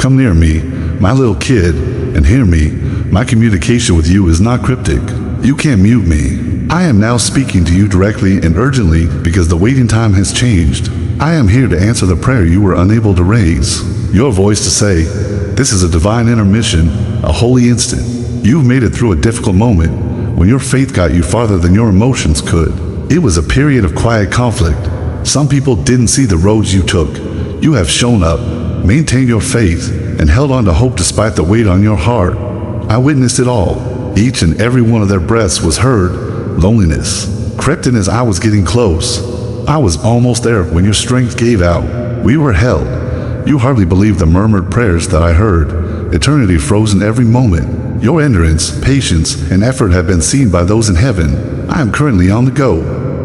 Come near me, my little kid, and hear me. My communication with you is not cryptic. You can't mute me. I am now speaking to you directly and urgently because the waiting time has changed. I am here to answer the prayer you were unable to raise. Your voice to say, this is a divine intermission, a holy instant. You've made it through a difficult moment when your faith got you farther than your emotions could. It was a period of quiet conflict. Some people didn't see the roads you took. You have shown up, maintained your faith, and held on to hope despite the weight on your heart. I witnessed it all. Each and every one of their breaths was heard. Loneliness crept in as I was getting close. I was almost there when your strength gave out. We were held. You hardly believed the murmured prayers that I heard. Eternity froze in every moment. Your endurance, patience, and effort have been seen by those in heaven. I am currently on the go.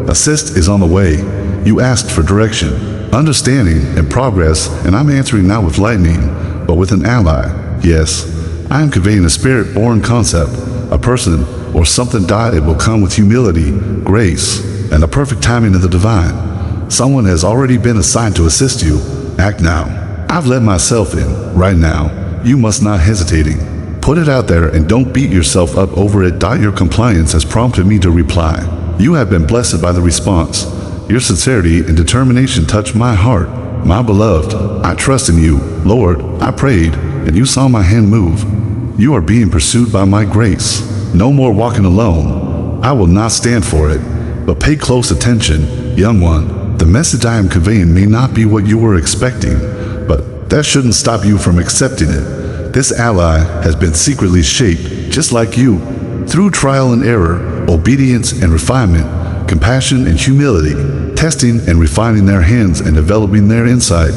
Assist is on the way. You asked for direction, understanding, and progress, and I'm answering not with lightning, but with an ally. Yes, I am conveying a spirit-born concept, a person or something it will come with humility, grace, and the perfect timing of the divine. Someone has already been assigned to assist you. Act now. I've let myself in, right now. You must not hesitating. Put it out there and don't beat yourself up over it. Your compliance has prompted me to reply. You have been blessed by the response. Your sincerity and determination touched my heart. My beloved, I trust in you. Lord, I prayed, and you saw my hand move. You are being pursued by my grace. No more walking alone. I will not stand for it. But pay close attention, young one. The message I am conveying may not be what you were expecting, but that shouldn't stop you from accepting it. This ally has been secretly shaped, just like you, through trial and error, obedience and refinement, compassion and humility, testing and refining their hands and developing their insight.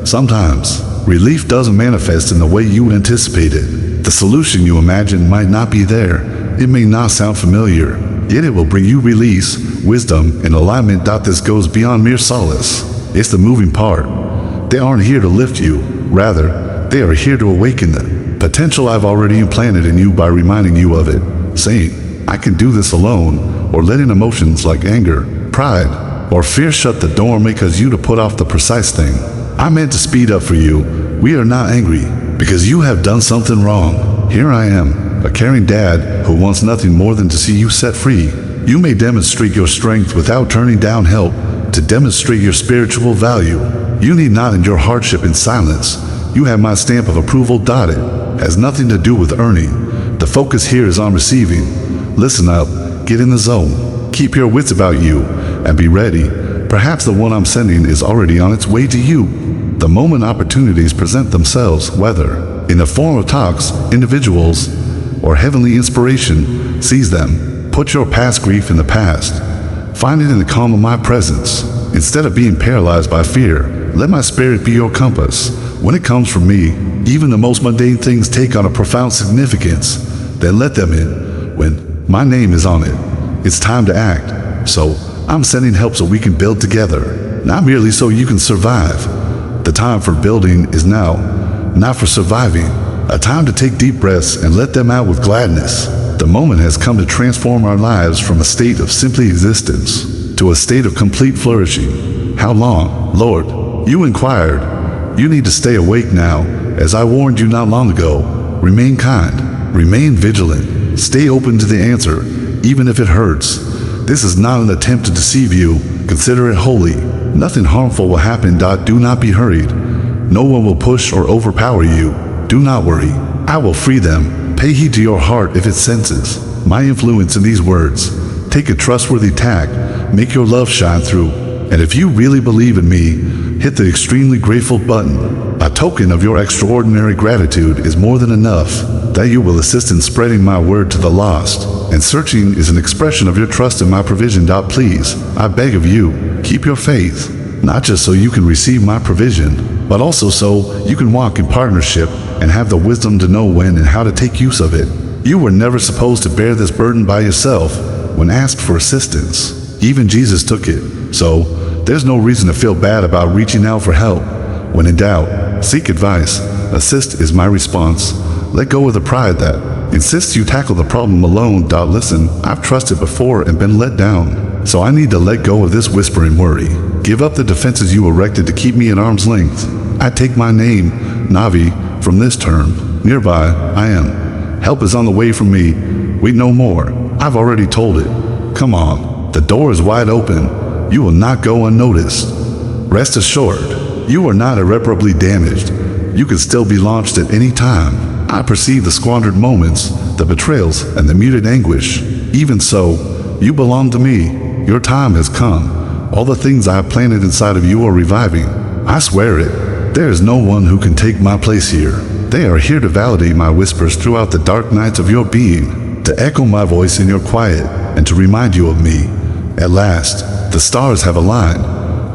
Sometimes, relief doesn't manifest in the way you anticipated. The solution you imagined might not be there. It may not sound familiar, yet it will bring you release, wisdom, and alignment. This goes beyond mere solace. It's the moving part. They aren't here to lift you. Rather, they are here to awaken the potential I've already implanted in you by reminding you of it, saying, I can do this alone, or letting emotions like anger, pride, or fear shut the door may cause you to put off the precise thing. I meant to speed up for you. We are not angry because you have done something wrong. Here I am, a caring dad who wants nothing more than to see you set free. You may demonstrate your strength without turning down help to demonstrate your spiritual value. You need not endure hardship in silence. You have my stamp of approval. It has nothing to do with earning. The focus here is on receiving. Listen up, get in the zone, keep your wits about you, and be ready. Perhaps the one I'm sending is already on its way to you. The moment opportunities present themselves, whether in the form of talks, individuals, or heavenly inspiration, seize them. Put your past grief in the past. Find it in the calm of my presence. Instead of being paralyzed by fear, let my spirit be your compass. When it comes from me, even the most mundane things take on a profound significance. Then let them in. When my name is on it, it's time to act. So I'm sending help so we can build together, not merely so you can survive. The time for building is now, not for surviving. A time to take deep breaths and let them out with gladness. The moment has come to transform our lives from a state of simply existence to a state of complete flourishing. How long, Lord? You inquired. You need to stay awake now, as I warned you not long ago. Remain kind, remain vigilant, stay open to the answer, even if it hurts. This is not an attempt to deceive you. Consider it holy. Nothing harmful will happen. Do not be hurried. No one will push or overpower you. Do not worry. I will free them. Pay heed to your heart if it senses my influence in these words. Take a trustworthy tack. Make your love shine through. And if you really believe in me, hit the extremely grateful button. A token of your extraordinary gratitude is more than enough. That you will assist in spreading my word to the lost. And searching is an expression of your trust in my provision. Please, I beg of you, keep your faith. Not just so you can receive my provision, but also so you can walk in partnership and have the wisdom to know when and how to take use of it. You were never supposed to bear this burden by yourself when asked for assistance. Even Jesus took it. So there's no reason to feel bad about reaching out for help. When in doubt, seek advice. Assist is my response. Let go of the pride that insists you tackle the problem alone. Listen, I've trusted before and been let down. So I need to let go of this whispering worry. Give up the defenses you erected to keep me at arm's length. I take my name, Navi, from this term. Nearby, I am. Help is on the way from me. Wait no more. I've already told it. Come on. The door is wide open. You will not go unnoticed. Rest assured, you are not irreparably damaged. You can still be launched at any time. I perceive the squandered moments, the betrayals, and the muted anguish. Even so, you belong to me. Your time has come. All the things I have planted inside of you are reviving. I swear it. There is no one who can take my place here. They are here to validate my whispers throughout the dark nights of your being, to echo my voice in your quiet, and to remind you of me. At last, the stars have aligned.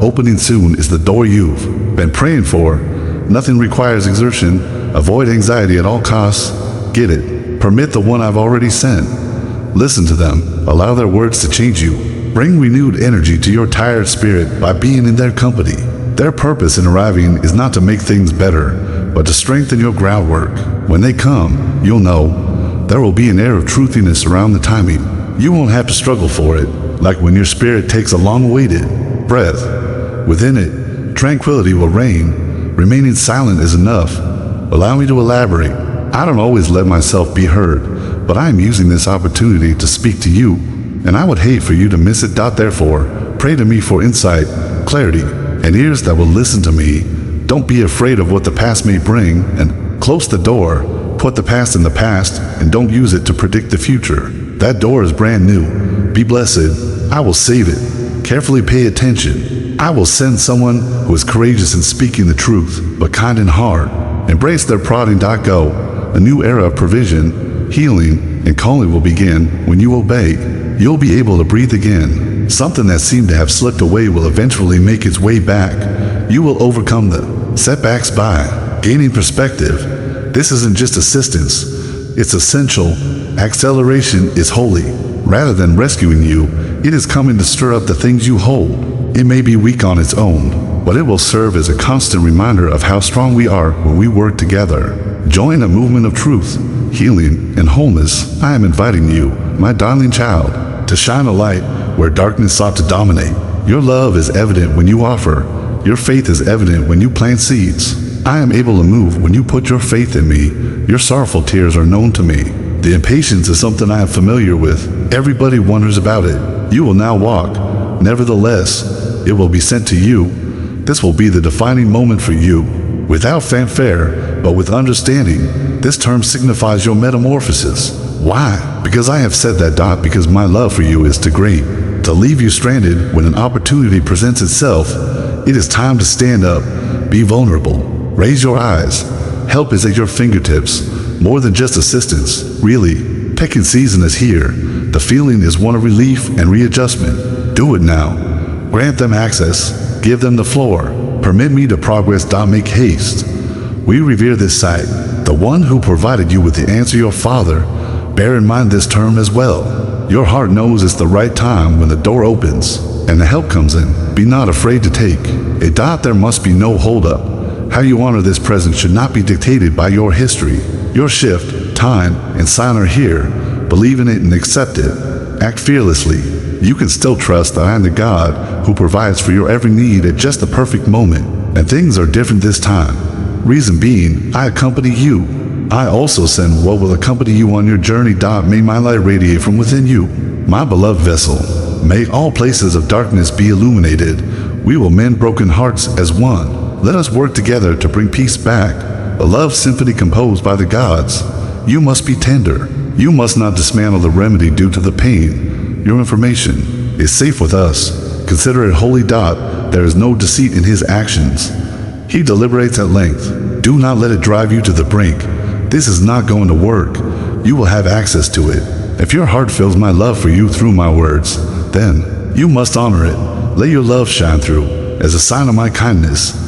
Opening soon is the door you've been praying for. Nothing requires exertion. Avoid anxiety at all costs. Get it. Permit the one I've already sent. Listen to them. Allow their words to change you. Bring renewed energy to your tired spirit by being in their company. Their purpose in arriving is not to make things better, but to strengthen your groundwork. When they come, you'll know. There will be an air of truthiness around the timing. You won't have to struggle for it, like when your spirit takes a long-awaited breath. Within it, tranquility will reign. Remaining silent is enough. Allow me to elaborate. I don't always let myself be heard, but I am using this opportunity to speak to you, and I would hate for you to miss it. Therefore, pray to me for insight, clarity, and ears that will listen to me. Don't be afraid of what the past may bring, and close the door. Put the past in the past, and don't use it to predict the future. That door is brand new. Be blessed. I will save it. Carefully pay attention. I will send someone who is courageous in speaking the truth, but kind in heart. Embrace their prodding. Go. A new era of provision, healing, and calling will begin when you obey. You'll be able to breathe again. Something that seemed to have slipped away will eventually make its way back. You will overcome the setbacks by gaining perspective. This isn't just assistance, it's essential. Acceleration is holy. Rather than rescuing you, it is coming to stir up the things you hold. It may be weak on its own, but it will serve as a constant reminder of how strong we are when we work together. Join a movement of truth, healing, and wholeness. I am inviting you, my darling child, to shine a light where darkness sought to dominate. Your love is evident when you offer. Your faith is evident when you plant seeds. I am able to move when you put your faith in me. Your sorrowful tears are known to me. The impatience is something I am familiar with. Everybody wonders about it. You will now walk. Nevertheless, it will be sent to you. This will be the defining moment for you. Without fanfare, but with understanding, this term signifies your metamorphosis. Why? Because I have said that. Because my love for you is too great to leave you stranded when an opportunity presents itself. It is time to stand up, be vulnerable, raise your eyes. Help is at your fingertips, more than just assistance. Really, pecking season is here. The feeling is one of relief and readjustment. Do it now. Grant them access, give them the floor. Permit me to progress. Make haste. We revere this sight, the one who provided you with the answer, your Father. Bear in mind this term as well. Your heart knows it's the right time when the door opens and the help comes in. Be not afraid to take it. There must be no holdup. How you honor this present should not be dictated by your history. Your shift, time, and sign are here. Believe in it and accept it. Act fearlessly. You can still trust that I am the God who provides for your every need at just the perfect moment. And things are different this time. Reason being, I accompany you. I also send what will accompany you on your journey. May my light radiate from within you, my beloved vessel. May all places of darkness be illuminated. We will mend broken hearts as one. Let us work together to bring peace back. A love symphony composed by the gods. You must be tender. You must not dismantle the remedy due to the pain. Your information is safe with us. Consider it holy. There is no deceit in his actions. He deliberates at length. Do not let it drive you to the brink. This is not going to work. You will have access to it. If your heart feels my love for you through my words, then you must honor it. Let your love shine through as a sign of my kindness.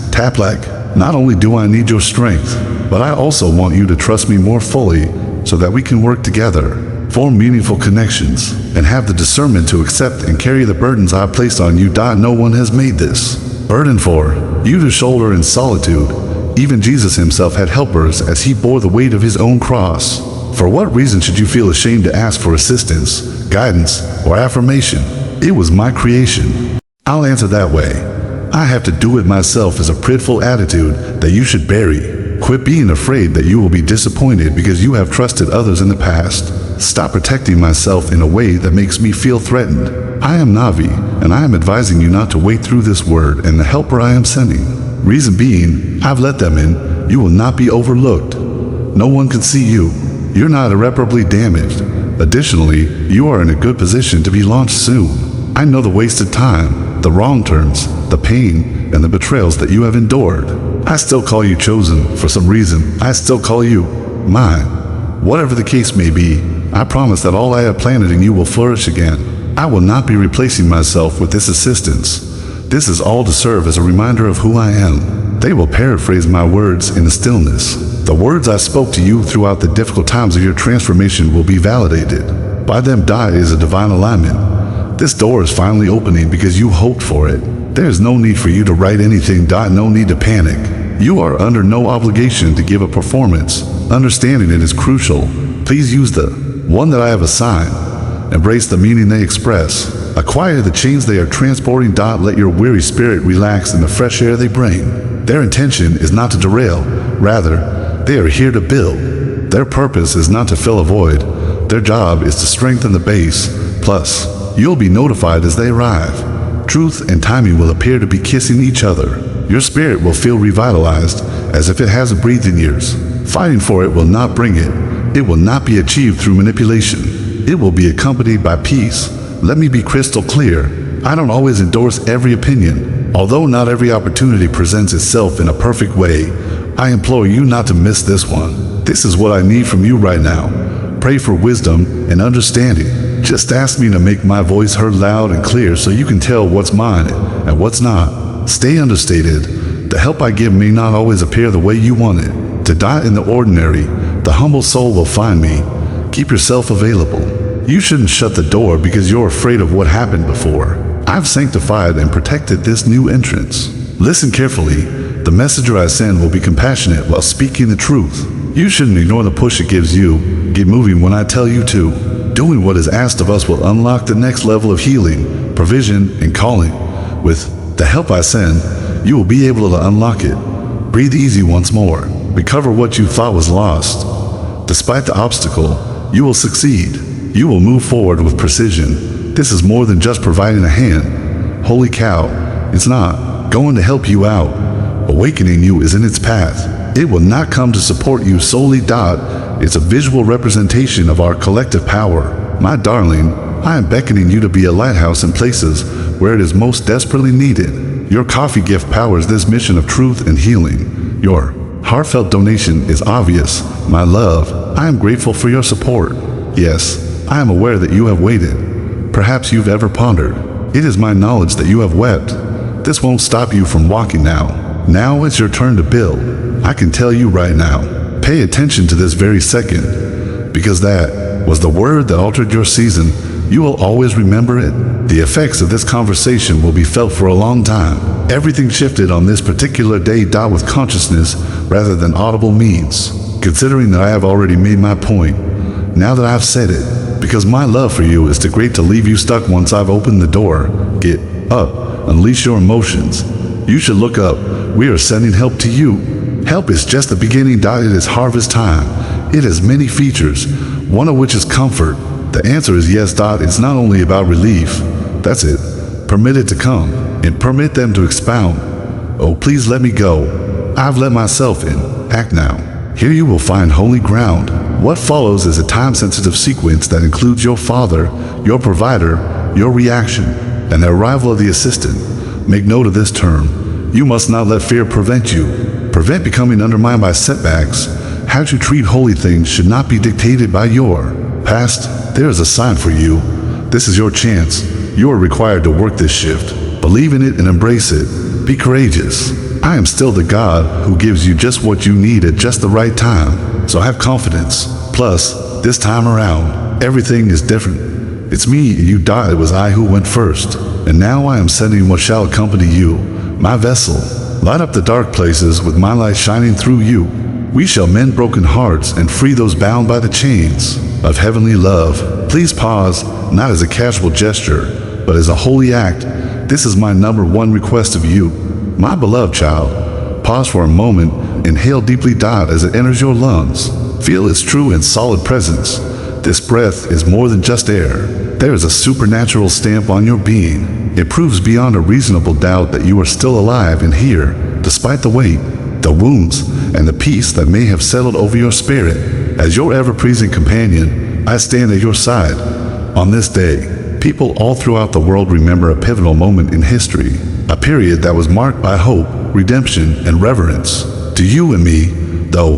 Not only do I need your strength, but I also want you to trust me more fully so that we can work together, form meaningful connections, and have the discernment to accept and carry the burdens I placed on you. No one has made this burden for you to shoulder in solitude. Even Jesus himself had helpers as he bore the weight of his own cross. For what reason should you feel ashamed to ask for assistance, guidance, or affirmation? It was my creation. I'll answer that way. I have to do it myself is a prideful attitude that you should bury. Quit being afraid that you will be disappointed because you have trusted others in the past. Stop protecting myself in a way that makes me feel threatened. I am Navi, and I am advising you not to wait through this word and the helper I am sending. Reason being, I've let them in. You will not be overlooked. No one can see you. You're not irreparably damaged. Additionally, you are in a good position to be launched soon. I know the wasted time, the wrong turns, the pain, and the betrayals that you have endured. I still call you chosen for some reason. I still call you mine. Whatever the case may be, I promise that all I have planted in you will flourish again. I will not be replacing myself with this assistance. This is all to serve as a reminder of who I am. They will paraphrase my words in the stillness. The words I spoke to you throughout the difficult times of your transformation will be validated. By them is a divine alignment. This door is finally opening because you hoped for it. There is no need for you to write anything. No need to panic. You are under no obligation to give a performance. Understanding it is crucial. Please use the one that I have assigned. Embrace the meaning they express. Acquire the chains they are transporting. Let your weary spirit relax in the fresh air they bring. Their intention is not to derail. Rather, they are here to build. Their purpose is not to fill a void. Their job is to strengthen the base. Plus, you'll be notified as they arrive. Truth and timing will appear to be kissing each other. Your spirit will feel revitalized, as if it hasn't breathed in years. Fighting for it will not bring it. It will not be achieved through manipulation. It will be accompanied by peace. Let me be crystal clear. I don't always endorse every opinion. Although not every opportunity presents itself in a perfect way, I implore you not to miss this one. This is what I need from you right now. Pray for wisdom and understanding. Just ask me to make my voice heard loud and clear so you can tell what's mine and what's not. Stay understated. The help I give may not always appear the way you want it. To die in the ordinary, the humble soul will find me. Keep yourself available. You shouldn't shut the door because you're afraid of what happened before. I've sanctified and protected this new entrance. Listen carefully. The messenger I send will be compassionate while speaking the truth. You shouldn't ignore the push it gives you. Get moving when I tell you to. Doing what is asked of us will unlock the next level of healing, provision, and calling. With the help I send, you will be able to unlock it. Breathe easy once more. Recover what you thought was lost. Despite the obstacle, you will succeed. You will move forward with precision. This is more than just providing a hand. Holy cow, it's not going to help you out. Awakening you is in its path. It will not come to support you solely. It's a visual representation of our collective power. My darling, I am beckoning you to be a lighthouse in places where it is most desperately needed. Your coffee gift powers this mission of truth and healing. Your heartfelt donation is obvious. My love, I am grateful for your support. Yes, I am aware that you have waited. Perhaps you've ever pondered. It is my knowledge that you have wept. This won't stop you from walking now. Now it's your turn to build. I can tell you right now, pay attention to this very second, because that was the word that altered your season. You will always remember it. The effects of this conversation will be felt for a long time. Everything shifted on this particular day. With consciousness rather than audible means. Considering that I have already made my point, now that I've said it, because my love for you is too great to leave you stuck once I've opened the door. Get up, unleash your emotions. You should look up. We are sending help to you. Help is just the beginning. It is harvest time. It has many features, one of which is comfort. The answer is yes. It's not only about relief. That's it. Permit it to come, and permit them to expound. Oh, please let me go. I've let myself in. Act now. Here you will find holy ground. What follows is a time-sensitive sequence that includes your father, your provider, your reaction, and the arrival of the assistant. Make note of this term. You must not let fear prevent you. Prevent becoming undermined by setbacks. How you treat holy things should not be dictated by your past. There is a sign for you. This is your chance. You are required to work this shift. Believe in it and embrace it. Be courageous. I am still the God who gives you just what you need at just the right time. So have confidence. Plus, this time around, everything is different. It's me and you. It was I who went first. And now I am sending what shall accompany you, my vessel. Light up the dark places with my light shining through you. We shall mend broken hearts and free those bound by the chains of heavenly love. Please pause, not as a casual gesture, but as a holy act. This is my #1 request of you, my beloved child. Pause for a moment, inhale deeply, as it enters your lungs. Feel its true and solid presence. This breath is more than just air. There is a supernatural stamp on your being. It proves beyond a reasonable doubt that you are still alive and here, despite the weight, the wounds, and the peace that may have settled over your spirit. As your ever-present companion, I stand at your side. On this day, people all throughout the world remember a pivotal moment in history, a period that was marked by hope, redemption, and reverence. To you and me, though,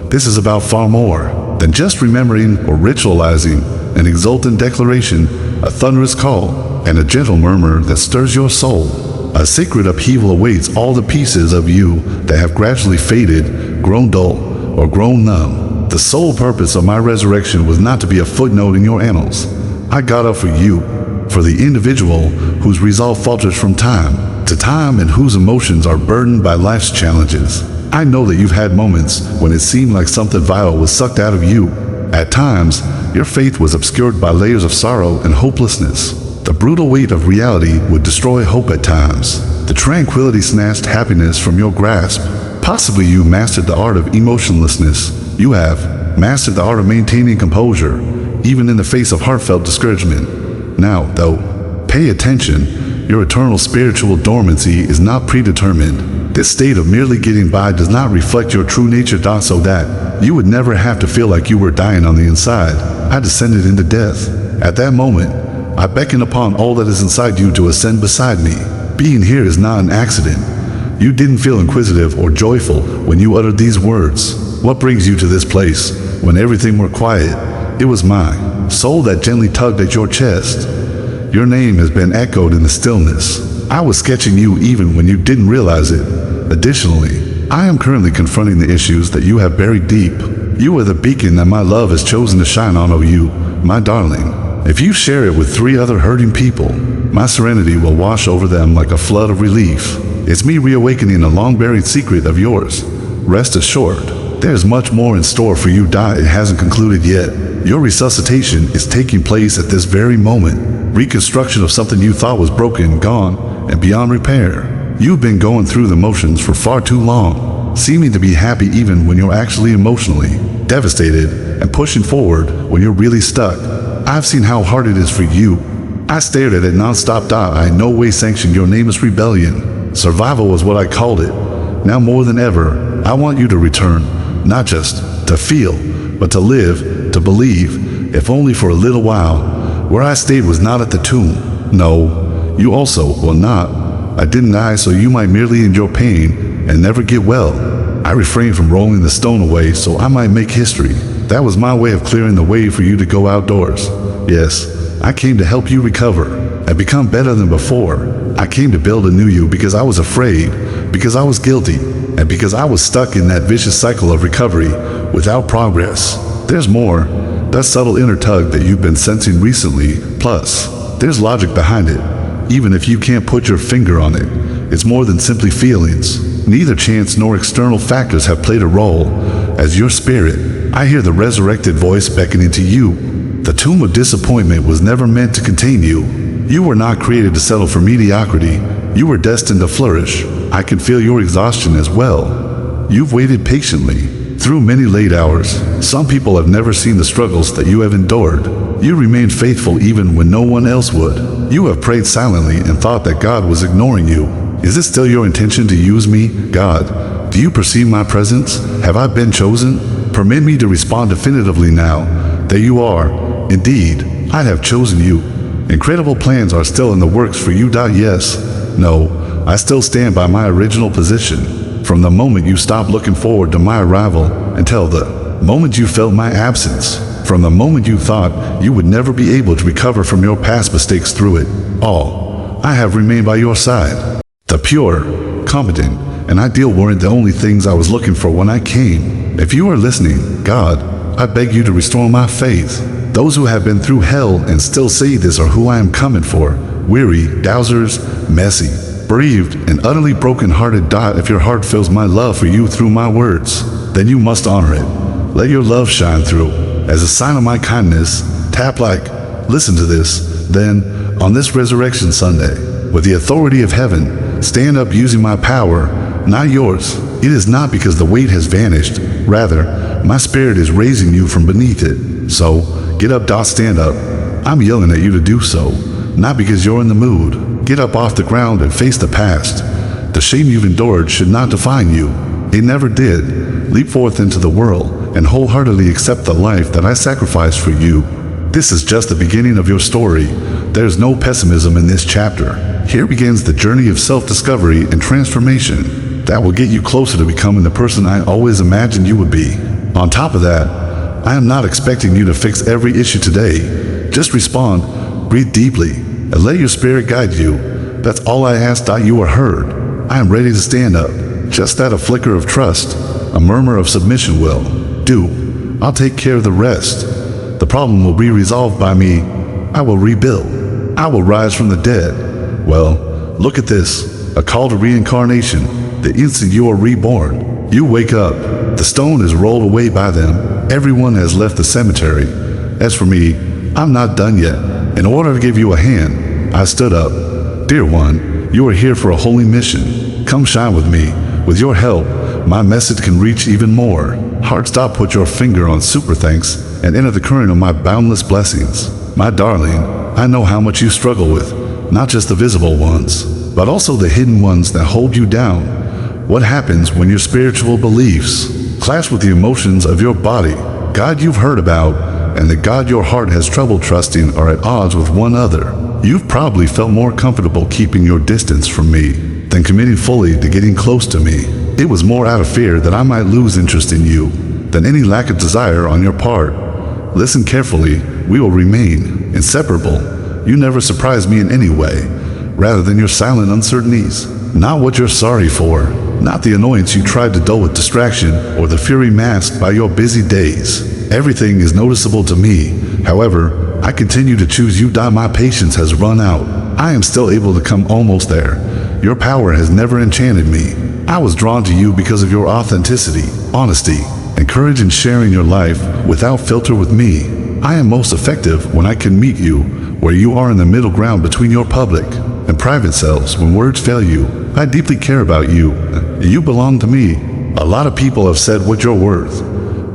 this is about far more than just remembering or ritualizing, an exultant declaration, a thunderous call, and a gentle murmur that stirs your soul. A sacred upheaval awaits all the pieces of you that have gradually faded, grown dull, or grown numb. The sole purpose of my resurrection was not to be a footnote in your annals. I got up for you, for the individual whose resolve falters from time to time and whose emotions are burdened by life's challenges. I know that you've had moments when it seemed like something vital was sucked out of you. At times, your faith was obscured by layers of sorrow and hopelessness. The brutal weight of reality would destroy hope at times. The tranquility snatched happiness from your grasp. Possibly you mastered the art of emotionlessness. You have mastered the art of maintaining composure, even in the face of heartfelt discouragement. Now, though, pay attention. Your eternal spiritual dormancy is not predetermined. This state of merely getting by does not reflect your true nature, so that you would never have to feel like you were dying on the inside. I descended into death. At that moment, I beckon upon all that is inside you to ascend beside me. Being here is not an accident. You didn't feel inquisitive or joyful when you uttered these words. What brings you to this place when everything were quiet? It was my soul that gently tugged at your chest. Your name has been echoed in the stillness. I was sketching you even when you didn't realize it. Additionally, I am currently confronting the issues that you have buried deep. You are the beacon that my love has chosen to shine on, you, my darling. If you share it with 3 other hurting people, my serenity will wash over them like a flood of relief. It's me reawakening a long-buried secret of yours. Rest assured, there's much more in store for you. It hasn't concluded yet. Your resuscitation is taking place at this very moment. Reconstruction of something you thought was broken, gone, and beyond repair. You've been going through the motions for far too long, seeming to be happy even when you're actually emotionally devastated, and pushing forward when you're really stuck. I've seen how hard it is for you. I stared at it non-stop. I in no way sanctioned your nameless rebellion. Survival was what I called it. Now more than ever, I want you to return, not just to feel, but to live, to believe, if only for a little while. Where I stayed was not at the tomb. No, you also will not. I didn't die so you might merely endure pain and never get well. I refrained from rolling the stone away so I might make history. That was my way of clearing the way for you to go outdoors. Yes, I came to help you recover and become better than before. I came to build a new you because I was afraid, because I was guilty, and because I was stuck in that vicious cycle of recovery without progress. There's more. That subtle inner tug that you've been sensing recently, plus, there's logic behind it. Even if you can't put your finger on it, it's more than simply feelings. Neither chance nor external factors have played a role. As your spirit, I hear the resurrected voice beckoning to you. The tomb of disappointment was never meant to contain you. You were not created to settle for mediocrity. You were destined to flourish. I can feel your exhaustion as well. You've waited patiently, through many late hours. Some people have never seen the struggles that you have endured. You remained faithful even when no one else would. You have prayed silently and thought that God was ignoring you. Is it still your intention to use me, God? Do you perceive my presence? Have I been chosen? Permit me to respond definitively now. There you are. Indeed, I have chosen you. Incredible plans are still in the works for you. Yes. No, I still stand by my original position. From the moment you stopped looking forward to my arrival until the moment you felt my absence. From the moment you thought you would never be able to recover from your past mistakes through it all, I have remained by your side. The pure, competent, and ideal weren't the only things I was looking for when I came. If you are listening, God, I beg you to restore my faith. Those who have been through hell and still say this are who I am coming for. Weary, dowsers, messy, bereaved, and utterly broken-hearted. If your heart feels my love for you through my words, then you must honor it. Let your love shine through. As a sign of my kindness, tap like, listen to this. Then, on this Resurrection Sunday, with the authority of heaven, stand up using my power, not yours. it is not because the weight has vanished. Rather, my spirit is raising you from beneath it. So, get up, stand up. I'm yelling at you to do so, not because you're in the mood. Get up off the ground and face the past. The shame you've endured should not define you. It never did. Leap forth into the world and wholeheartedly accept the life that I sacrificed for you. This is just the beginning of your story. There's no pessimism in this chapter. Here begins the journey of self-discovery and transformation that will get you closer to becoming the person I always imagined you would be. On top of that, I am not expecting you to fix every issue today. Just respond, breathe deeply, and let your spirit guide you. That's all I ask. You are heard. I am ready to stand up. Just that a flicker of trust, a murmur of submission will do. I'll take care of the rest. The problem will be resolved by me. I will rebuild. I will rise from the dead. Well, look at this, a call to reincarnation. The instant you are reborn, you wake up. The stone is rolled away by them. Everyone has left the cemetery. As for me, I'm not done yet. In order to give you a hand, I stood up. Dear one, you are here for a holy mission. Come shine with me. With your help, my message can reach even more. Heart, stop, put your finger on super thanks and enter the current of my boundless blessings. My darling, I know how much you struggle with, not just the visible ones, but also the hidden ones that hold you down. What happens when your spiritual beliefs clash with the emotions of your body? God you've heard about and the God your heart has trouble trusting are at odds with one another. You've probably felt more comfortable keeping your distance from me than committing fully to getting close to me. It was more out of fear that I might lose interest in you than any lack of desire on your part. Listen carefully, we will remain inseparable. You never surprise me in any way, rather than your silent uncertainties. Not what you're sorry for, not the annoyance you tried to dull with distraction or the fury masked by your busy days. Everything is noticeable to me. However, I continue to choose you. My patience has run out. I am still able to come almost there. Your power has never enchanted me. I was drawn to you because of your authenticity, honesty, and courage in sharing your life without filter with me. I am most effective when I can meet you where you are in the middle ground between your public and private selves when words fail you. I deeply care about you. You belong to me. A lot of people have said what you're worth,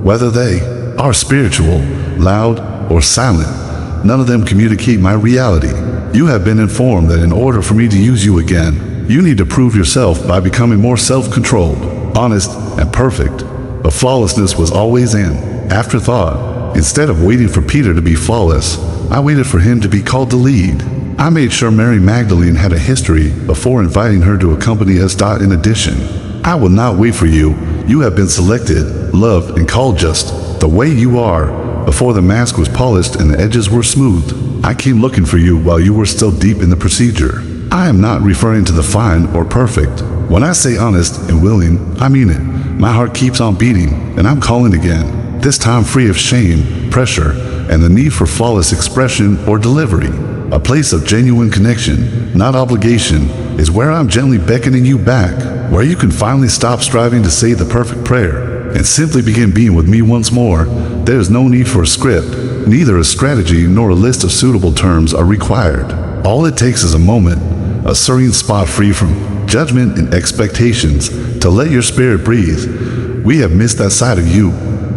whether they are spiritual, loud, or silent. None of them communicate my reality. You have been informed that in order for me to use you again, you need to prove yourself by becoming more self-controlled, honest, and perfect. But flawlessness was always an afterthought. Instead of waiting for Peter to be flawless, I waited for him to be called to lead. I made sure Mary Magdalene had a history before inviting her to accompany us. In addition, I will not wait for you. You have been selected, loved, and called just the way you are. Before the mask was polished and the edges were smoothed, I came looking for you while you were still deep in the procedure. I am not referring to the fine or perfect. When I say honest and willing, I mean it. My heart keeps on beating, and I'm calling again, this time free of shame, pressure, and the need for flawless expression or delivery. A place of genuine connection, not obligation, is where I'm gently beckoning you back, where you can finally stop striving to say the perfect prayer and simply begin being with me once more. There is no need for a script. Neither a strategy nor a list of suitable terms are required. All it takes is a moment, a serene spot free from judgment and expectations to let your spirit breathe. We have missed that side of you,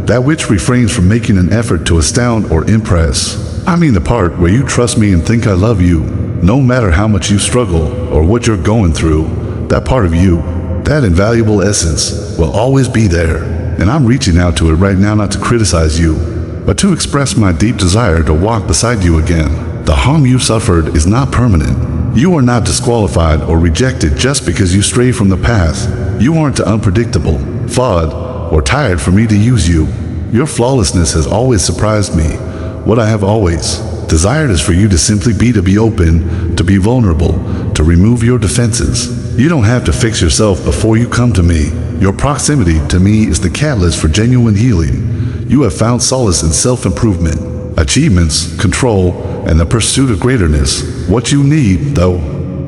that which refrains from making an effort to astound or impress. I mean the part where you trust me and think I love you, no matter how much you struggle or what you're going through. That part of you, that invaluable essence, will always be there. And I'm reaching out to it right now, not to criticize you, but to express my deep desire to walk beside you again. The harm you suffered is not permanent. You are not disqualified or rejected just because you stray from the path. You aren't unpredictable, flawed, or tired for me to use you. Your flawlessness has always surprised me. What I have always desired is for you to simply be open, to be vulnerable, to remove your defenses. You don't have to fix yourself before you come to me. Your proximity to me is the catalyst for genuine healing. You have found solace in self-improvement, achievements, control, and the pursuit of greatness. What you need, though,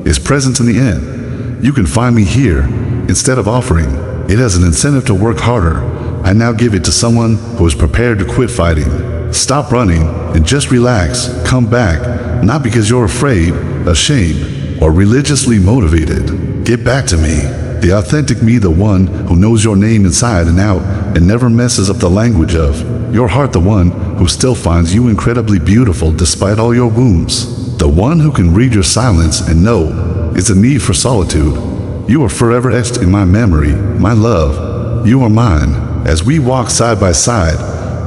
is presence in the end. You can find me here instead of offering. It has an incentive to work harder. I now give it to someone who is prepared to quit fighting. Stop running and just relax. Come back, not because you're afraid, ashamed, or religiously motivated. Get back to me. the authentic me, the one who knows your name inside and out and never messes up the language of your heart, the one who still finds you incredibly beautiful despite all your wounds, the one who can read your silence and know it's a need for solitude. You are forever etched in my memory, my love. You are mine. As we walk side by side,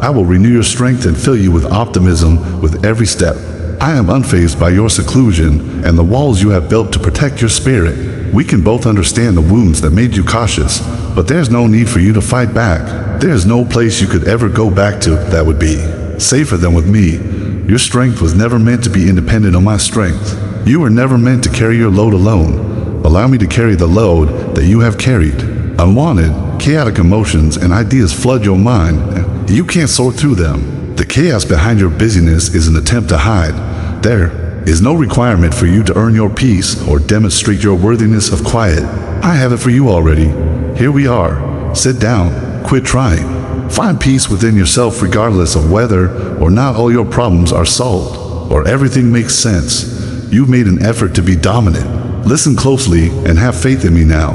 I will renew your strength and fill you with optimism with every step. I am unfazed by your seclusion and the walls you have built to protect your spirit. We can both understand the wounds that made you cautious, but there's no need for you to fight back. There's no place you could ever go back to that would be safer than with me. Your strength was never meant to be independent of my strength. You were never meant to carry your load alone. Allow me to carry the load that you have carried. Unwanted, chaotic emotions and ideas flood your mind. You can't sort through them. The chaos behind your busyness is an attempt to hide. There is no requirement for you to earn your peace or demonstrate your worthiness of quiet. I have it for you already. Here we are. Sit down. Quit trying. Find peace within yourself regardless of whether or not all your problems are solved or everything makes sense. You've made an effort to be dominant. Listen closely and have faith in me now.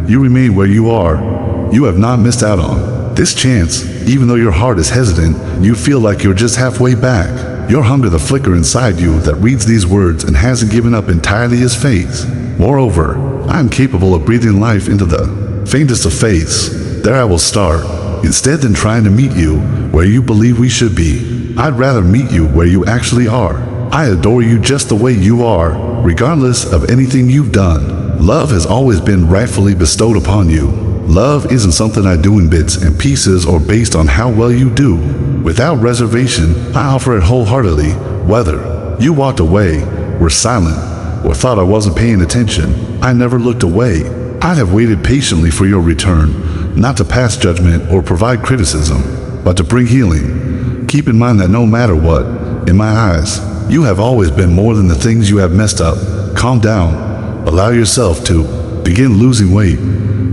You remain where you are. You have not missed out on this chance. Even though your heart is hesitant, you feel like you're just halfway back. Your hunger, the flicker inside you that reads these words and hasn't given up entirely, is faith. Moreover, I am capable of breathing life into the faintest of faiths. There I will start. Instead than trying to meet you where you believe we should be, I'd rather meet you where you actually are. I adore you just the way you are, regardless of anything you've done. Love has always been rightfully bestowed upon you. Love isn't something I do in bits and pieces or based on how well you do. Without reservation, I offer it wholeheartedly. Whether you walked away, were silent, or thought I wasn't paying attention, I never looked away. I'd have waited patiently for your return, not to pass judgment or provide criticism, but to bring healing. Keep in mind that no matter what, in my eyes, you have always been more than the things you have messed up. Calm down. Allow yourself to begin losing weight.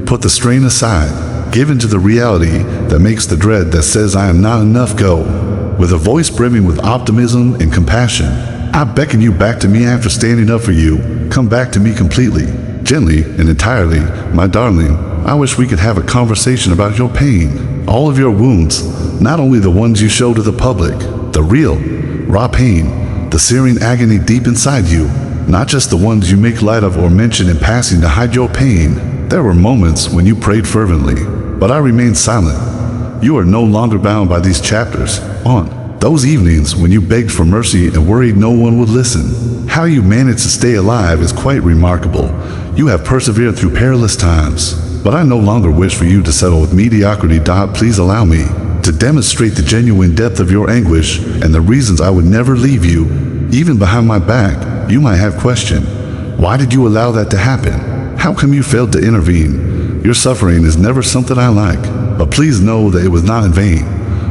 Put the strain aside. Give in to the reality that makes the dread that says I am not enough go. With a voice brimming with optimism and compassion, I beckon you back to me after standing up for you. Come back to me completely, gently and entirely. My darling, I wish we could have a conversation about your pain. All of your wounds, not only the ones you show to the public, the real, raw pain, the searing agony deep inside you, not just the ones you make light of or mention in passing to hide your pain. There were moments when you prayed fervently, but I remained silent. You are no longer bound by these chapters. On those evenings when you begged for mercy and worried no one would listen, how you managed to stay alive is quite remarkable. You have persevered through perilous times, but I no longer wish for you to settle with mediocrity. Please allow me to demonstrate the genuine depth of your anguish and the reasons I would never leave you. Even behind my back, you might have questioned, why did you allow that to happen? How come you failed to intervene? Your suffering is never something I like, but please know that it was not in vain.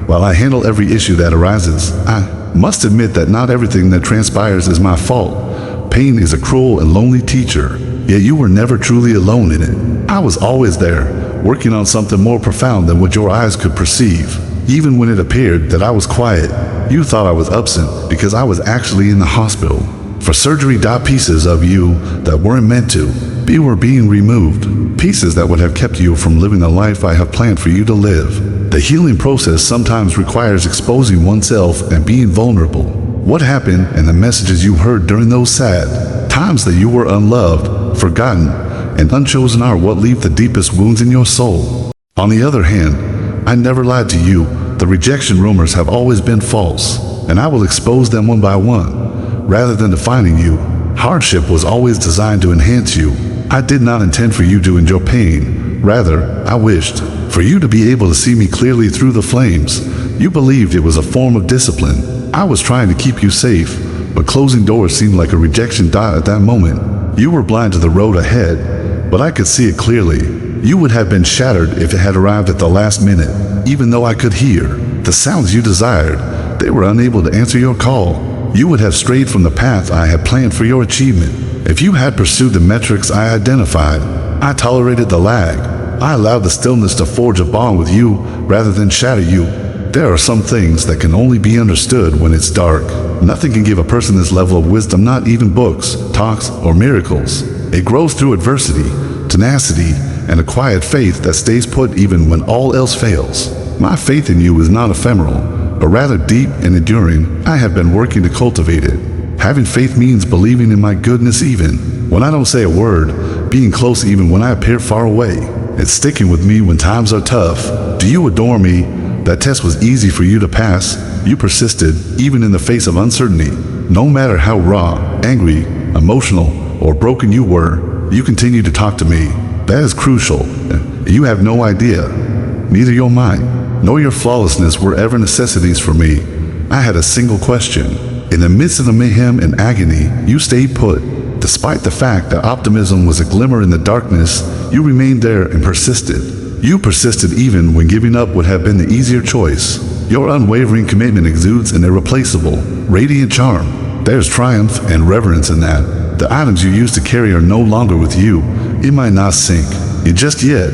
While I handle every issue that arises, I must admit that not everything that transpires is my fault. Pain is a cruel and lonely teacher, yet you were never truly alone in it. I was always there, working on something more profound than what your eyes could perceive. Even when it appeared that I was quiet, you thought I was absent because I was actually in the hospital for surgery. Pieces of you that weren't meant to be were being removed. Pieces that would have kept you from living the life I have planned for you to live. The healing process sometimes requires exposing oneself and being vulnerable. What happened and the messages you heard during those sad times that you were unloved, forgotten, and unchosen are what leave the deepest wounds in your soul. On the other hand, I never lied to you. The rejection rumors have always been false, and I will expose them one by one, rather than defining you. Hardship was always designed to enhance you. I did not intend for you to endure pain. Rather, I wished for you to be able to see me clearly through the flames. You believed it was a form of discipline. I was trying to keep you safe, but closing doors seemed like a rejection at that moment. You were blind to the road ahead, but I could see it clearly. You would have been shattered if it had arrived at the last minute. Even though I could hear the sounds you desired, they were unable to answer your call. You would have strayed from the path I had planned for your achievement. If you had pursued the metrics I identified, I tolerated the lag. I allowed the stillness to forge a bond with you rather than shatter you. There are some things that can only be understood when it's dark. Nothing can give a person this level of wisdom, not even books, talks, or miracles. It grows through adversity, tenacity, and a quiet faith that stays put even when all else fails. My faith in you is not ephemeral, but rather deep and enduring. I have been working to cultivate it. Having faith means believing in my goodness even when I don't say a word, being close even when I appear far away. It's sticking with me when times are tough. Do you adore me? That test was easy for you to pass. You persisted, even in the face of uncertainty. No matter how raw, angry, emotional, or broken you were, you continued to talk to me. That is crucial. You have no idea. Neither your mind, nor your flawlessness were ever necessities for me. I had a single question. In the midst of the mayhem and agony, you stayed put. Despite the fact that optimism was a glimmer in the darkness, you remained there and persisted. You persisted even when giving up would have been the easier choice. Your unwavering commitment exudes an irreplaceable, radiant charm. There's triumph and reverence in that. The items you used to carry are no longer with you. It might not sink. It just yet.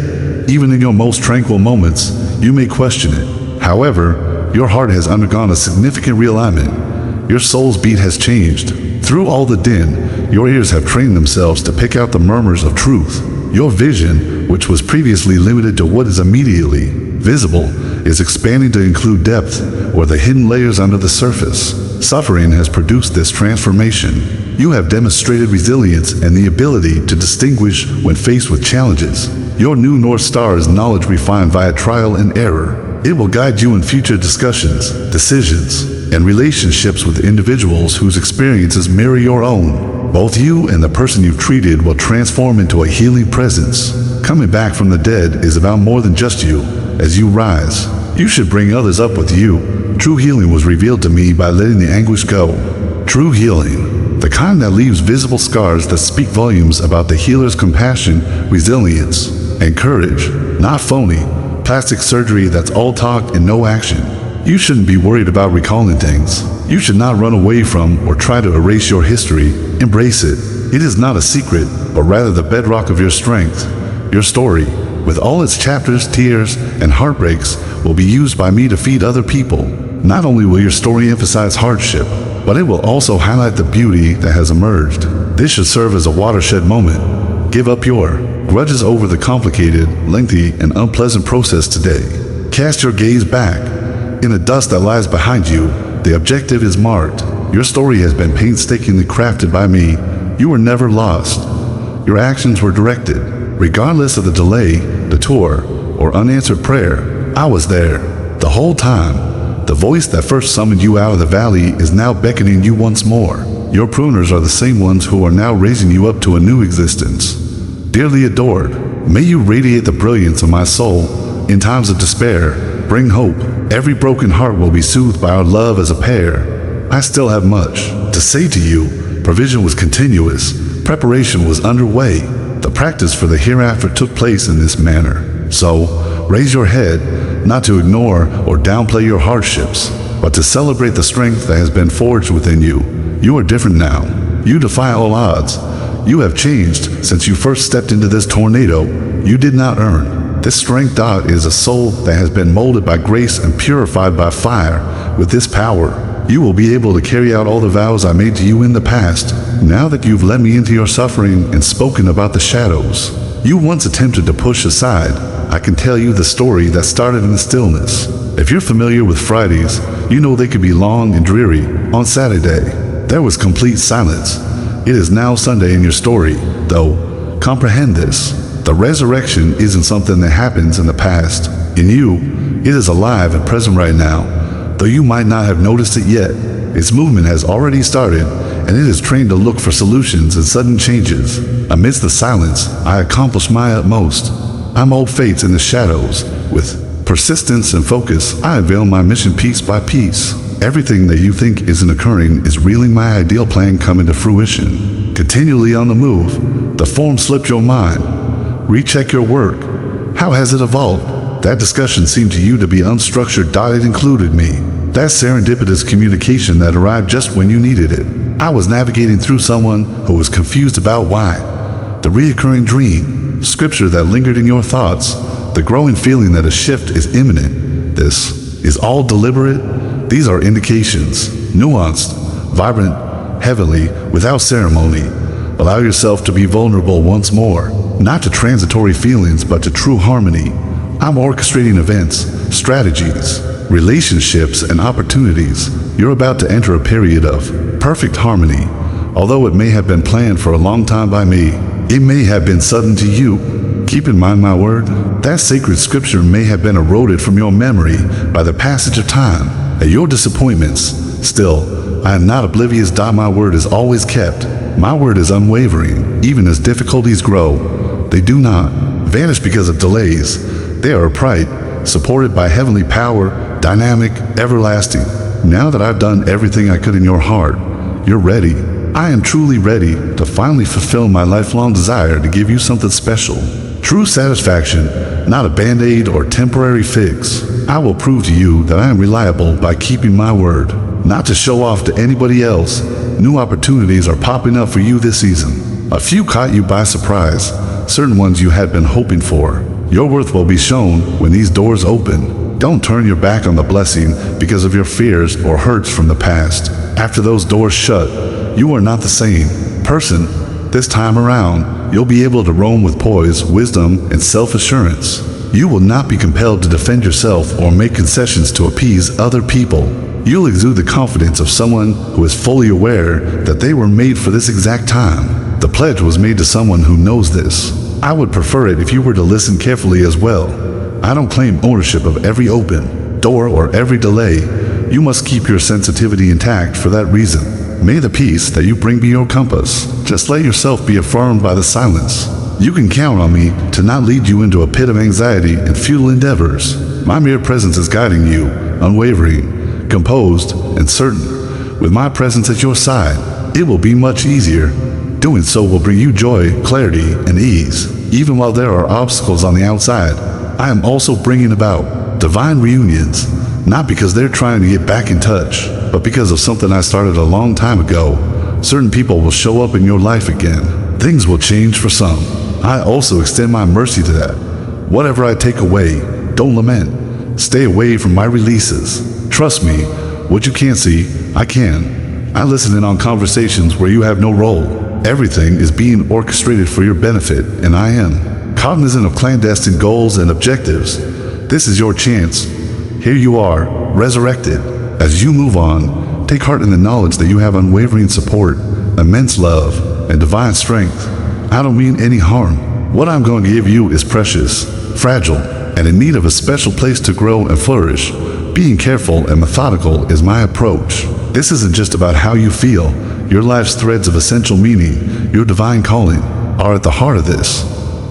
Even in your most tranquil moments, you may question it. However, your heart has undergone a significant realignment. Your soul's beat has changed. Through all the din, your ears have trained themselves to pick out the murmurs of truth. Your vision, which was previously limited to what is immediately visible, is expanding to include depth or the hidden layers under the surface. Suffering has produced this transformation. You have demonstrated resilience and the ability to distinguish when faced with challenges. Your new North Star is knowledge refined via trial and error. It will guide you in future discussions, decisions, and relationships with individuals whose experiences mirror your own. Both you and the person you've treated will transform into a healing presence. Coming back from the dead is about more than just you. As you rise, you should bring others up with you. True healing was revealed to me by letting the anguish go. True healing, the kind that leaves visible scars that speak volumes about the healer's compassion, resilience, and courage. Not phony, plastic surgery that's all talk and no action. You shouldn't be worried about recalling things. You should not run away from or try to erase your history. Embrace it. It is not a secret, but rather the bedrock of your strength. Your story, with all its chapters, tears, and heartbreaks, will be used by me to feed other people. Not only will your story emphasize hardship, but it will also highlight the beauty that has emerged. This should serve as a watershed moment. Give up your grudges over the complicated, lengthy, and unpleasant process today. Cast your gaze back. In the dust that lies behind you, the objective is marked. Your story has been painstakingly crafted by me. You were never lost. Your actions were directed. Regardless of the delay, detour, or unanswered prayer, I was there. The whole time, the voice that first summoned you out of the valley is now beckoning you once more. Your pruners are the same ones who are now raising you up to a new existence. Dearly adored, may you radiate the brilliance of my soul. In times of despair, bring hope. Every broken heart will be soothed by our love as a pair. I still have much to say to you. Provision was continuous. Preparation was underway. The practice for the hereafter took place in this manner. So, raise your head, not to ignore or downplay your hardships, but to celebrate the strength that has been forged within you. You are different now. You defy all odds. You have changed since you first stepped into this tornado you did not earn. This strength is a soul that has been molded by grace and purified by fire. With this power, you will be able to carry out all the vows I made to you in the past. Now that you've let me into your suffering and spoken about the shadows you once attempted to push aside, I can tell you the story that started in the stillness. If you're familiar with Fridays, you know they could be long and dreary. On Saturday, there was complete silence. It is now Sunday in your story, though. Comprehend this. The resurrection isn't something that happens in the past. In you, it is alive and present right now. Though you might not have noticed it yet, its movement has already started, and it is trained to look for solutions and sudden changes. Amidst the silence, I accomplish my utmost. I mold fates in the shadows. With persistence and focus, I unveil my mission piece by piece. Everything that you think isn't occurring is reeling my ideal plan come into fruition. Continually on the move, the form slipped your mind. Recheck your work. How has it evolved? That discussion seemed to you to be unstructured. It included me. That serendipitous communication that arrived just when you needed it. I was navigating through someone who was confused about why. The reoccurring dream, scripture that lingered in your thoughts, the growing feeling that a shift is imminent. This is all deliberate. These are indications, nuanced, vibrant, heavenly, without ceremony. Allow yourself to be vulnerable once more. not to transitory feelings, but to true harmony. I'm orchestrating events, strategies, relationships, and opportunities. You're about to enter a period of perfect harmony. Although it may have been planned for a long time by me, it may have been sudden to you. Keep in mind my word, that sacred scripture may have been eroded from your memory by the passage of time and your disappointments. Still, I am not oblivious. My word is always kept. My word is unwavering, even as difficulties grow. They do not vanish because of delays. They are upright, supported by heavenly power, dynamic, everlasting. Now that I've done everything I could in your heart, you're ready. I am truly ready to finally fulfill my lifelong desire to give you something special. True satisfaction, not a band-aid or temporary fix. I will prove to you that I am reliable by keeping my word. Not to show off to anybody else, new opportunities are popping up for you this season. A few caught you by surprise, certain ones you had been hoping for. Your worth will be shown when these doors open. Don't turn your back on the blessing because of your fears or hurts from the past. After those doors shut, you are not the same person. This time around, you'll be able to roam with poise, wisdom, and self-assurance. You will not be compelled to defend yourself or make concessions to appease other people. You'll exude the confidence of someone who is fully aware that they were made for this exact time. The pledge was made to someone who knows this. I would prefer it if you were to listen carefully as well. I don't claim ownership of every open door or every delay. You must keep your sensitivity intact for that reason. May the peace that you bring be your compass. Just let yourself be affirmed by the silence. You can count on me to not lead you into a pit of anxiety and futile endeavors. My mere presence is guiding you, unwavering, composed, and certain. With my presence at your side, it will be much easier. Doing so will bring you joy, clarity, and ease. Even while there are obstacles on the outside, I am also bringing about divine reunions, not because they're trying to get back in touch, but because of something I started a long time ago. Certain people will show up in your life again. Things will change for some. I also extend my mercy to that. Whatever I take away, don't lament. Stay away from my releases. Trust me, what you can't see, I can. I listen in on conversations where you have no role. Everything is being orchestrated for your benefit, and I am cognizant of clandestine goals and objectives. This is your chance. Here you are, resurrected. As you move on, take heart in the knowledge that you have unwavering support, immense love, and divine strength. I don't mean any harm. What I'm going to give you is precious, fragile, and in need of a special place to grow and flourish. Being careful and methodical is my approach. This isn't just about how you feel. Your life's threads of essential meaning, your divine calling, are at the heart of this.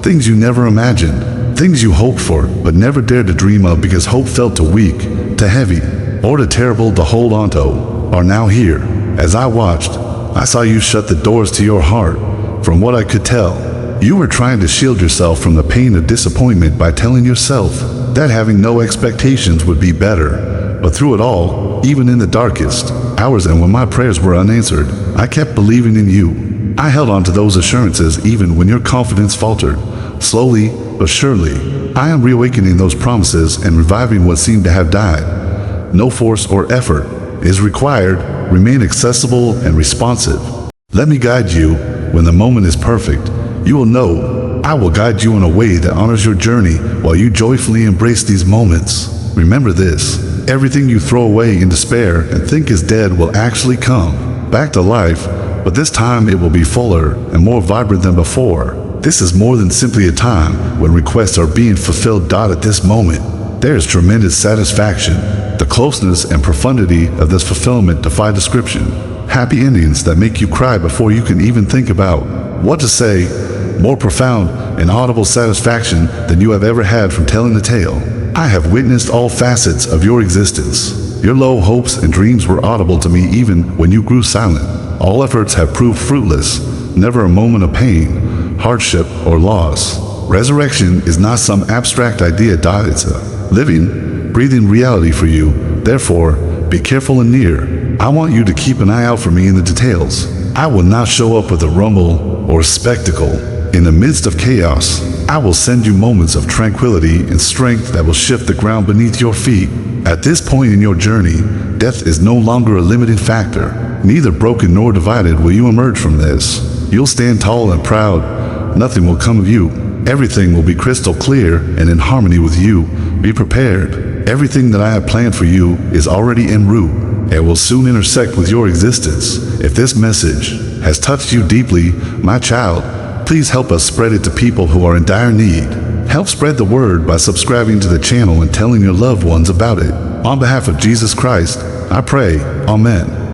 Things you never imagined, things you hoped for but never dared to dream of because hope felt too weak, too heavy, or too terrible to hold onto, are now here. As I watched, I saw you shut the doors to your heart. From what I could tell, you were trying to shield yourself from the pain of disappointment by telling yourself that having no expectations would be better. But through it all, even in the darkest hours and when my prayers were unanswered, I kept believing in you. I held on to those assurances even when your confidence faltered. Slowly but surely, I am reawakening those promises and reviving what seemed to have died. No force or effort is required. Remain accessible and responsive. Let me guide you. When the moment is perfect, you will know I will guide you in a way that honors your journey while you joyfully embrace these moments. Remember this, everything you throw away in despair and think is dead will actually come back to life, but this time it will be fuller and more vibrant than before. This is more than simply a time when requests are being fulfilled. At this moment, there is tremendous satisfaction. The closeness and profundity of this fulfillment defy description. Happy endings that make you cry before you can even think about what to say. More profound and audible satisfaction than you have ever had from telling the tale. I have witnessed all facets of your existence. Your low hopes and dreams were audible to me even when you grew silent. All efforts have proved fruitless. Never a moment of pain, hardship, or loss. Resurrection is not some abstract idea. It's a living, breathing reality for you. Therefore, be careful and near. I want you to keep an eye out for me in the details. I will not show up with a rumble or spectacle. In the midst of chaos, I will send you moments of tranquility and strength that will shift the ground beneath your feet. At this point in your journey, death is no longer a limiting factor. Neither broken nor divided will you emerge from this. You'll stand tall and proud, nothing will come of you. Everything will be crystal clear and in harmony with you. Be prepared. Everything that I have planned for you is already en route and will soon intersect with your existence. If this message has touched you deeply, my child, please help us spread it to people who are in dire need. Help spread the word by subscribing to the channel and telling your loved ones about it. On behalf of Jesus Christ, I pray, Amen.